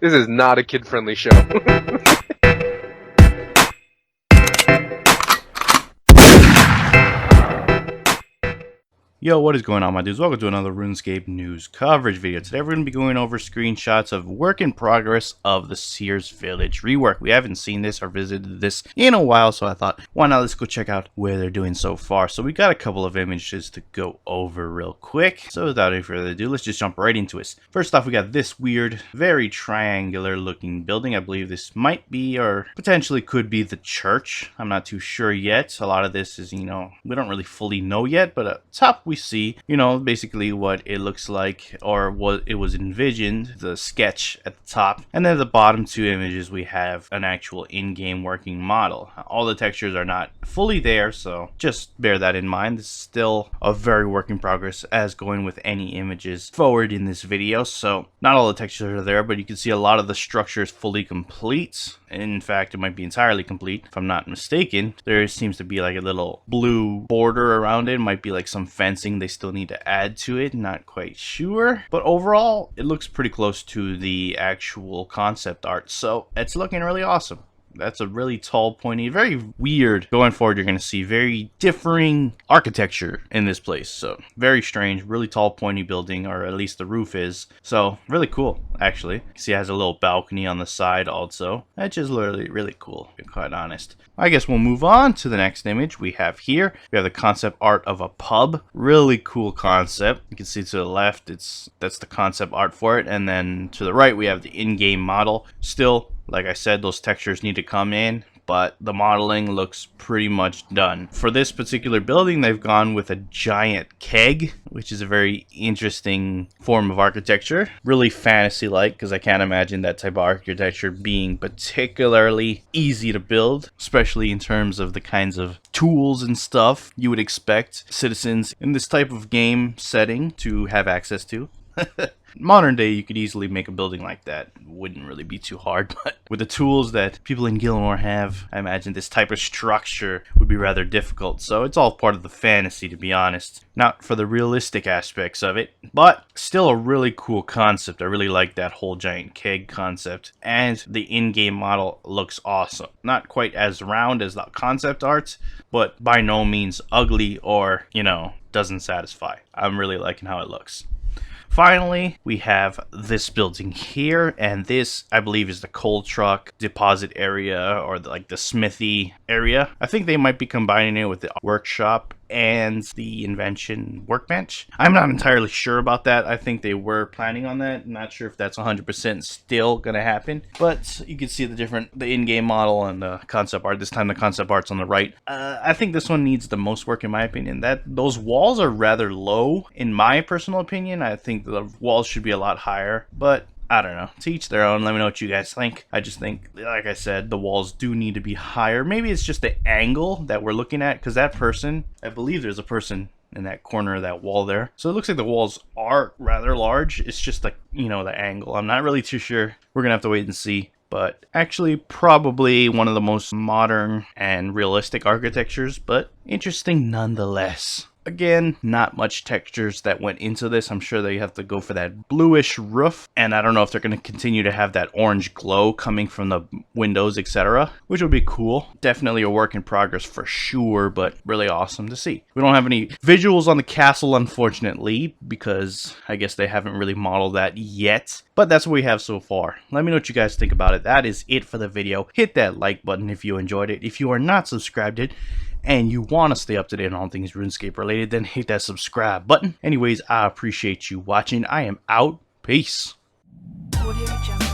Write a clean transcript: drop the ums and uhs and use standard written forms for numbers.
This is not a kid-friendly show. Yo, what is going on, my dudes? Welcome to another RuneScape news coverage video. Today we're going to be going over screenshots of work in progress of the Seers Village rework. We haven't seen this or visited this in a while, so I thought, why not let's go check out where they're doing so far. So we got a couple of images to go over real quick. So without any further ado, let's just jump right into it. First off, we got this weird, very triangular looking building. I believe this might be, or potentially could be, the church. I'm not too sure yet. A lot of this is, we don't really fully know yet, but at top we see, basically what it looks like, or what it was envisioned, the sketch at the top, and then the bottom two images we have an actual in-game working model. All the textures are not fully there, so just bear that in mind. This is still a very work in progress, as going with any images forward in this video, so not all the textures are there, but you can see a lot of the structure is fully complete. In fact, it might be entirely complete, if I'm not mistaken. There seems to be like a little blue border around it. It might be like some fencing they still need to add to it, not quite sure. But overall, it looks pretty close to the actual concept art, so it's looking really awesome. That's a really tall, pointy, very weird. Going forward, you're going to see very differing architecture in this place. So very strange, really tall, pointy building, or at least the roof is. So really cool, actually. You see it has a little balcony on the side also. That's just literally really cool, to be quite honest. I guess we'll move on to the next image we have here. We have the concept art of a pub. Really cool concept. You can see to the left, that's the concept art for it. And then to the right, we have the in-game model. Still, like I said, those textures need to come in, but the modeling looks pretty much done. For this particular building, they've gone with a giant keg, which is a very interesting form of architecture. Really fantasy-like, because I can't imagine that type of architecture being particularly easy to build, especially in terms of the kinds of tools and stuff you would expect citizens in this type of game setting to have access to. Modern day, you could easily make a building like that. Wouldn't really be too hard, but with the tools that people in Gilmore have, I imagine this type of structure would be rather difficult. So it's all part of the fantasy, to be honest. Not for the realistic aspects of it, but still a really cool concept. I really like that whole giant keg concept, and the in-game model looks awesome. Not quite as round as the concept art, but by no means ugly or, doesn't satisfy. I'm really liking how it looks. Finally, we have this building here, and this, I believe, is the coal truck deposit area, or the smithy area. I think they might be combining it with the workshop and the invention workbench. I'm not entirely sure about that. I think they were planning on that. I'm not sure if that's 100% still gonna happen, but you can see the in-game model and the concept art. This time the concept art's on the right. I think this one needs the most work, in my opinion. Those walls are rather low, in my personal opinion. I think the walls should be a lot higher, but I don't know. To each their own. Let me know what you guys think. I just think, like I said, the walls do need to be higher. Maybe it's just the angle that we're looking at, because that person, I believe there's a person in that corner of that wall there. So it looks like the walls are rather large. It's just the angle. I'm not really too sure. We're gonna have to wait and see. But actually, probably one of the most modern and realistic architectures, but interesting nonetheless. Again, not much textures that went into this. I'm sure they have to go for that bluish roof, and I don't know if they're going to continue to have that orange glow coming from the windows, etc., which would be cool. Definitely a work in progress for sure, but really awesome to see. We don't have any visuals on the castle, unfortunately, because I guess they haven't really modeled that yet, but that's what we have so far. Let me know what you guys think about it. That is it for the video. Hit that like button if you enjoyed it. If you are not subscribed yet, and you want to stay up to date on all things RuneScape related, then hit that subscribe button. Anyways, I appreciate you watching. I am out. Peace. Audio Jungle.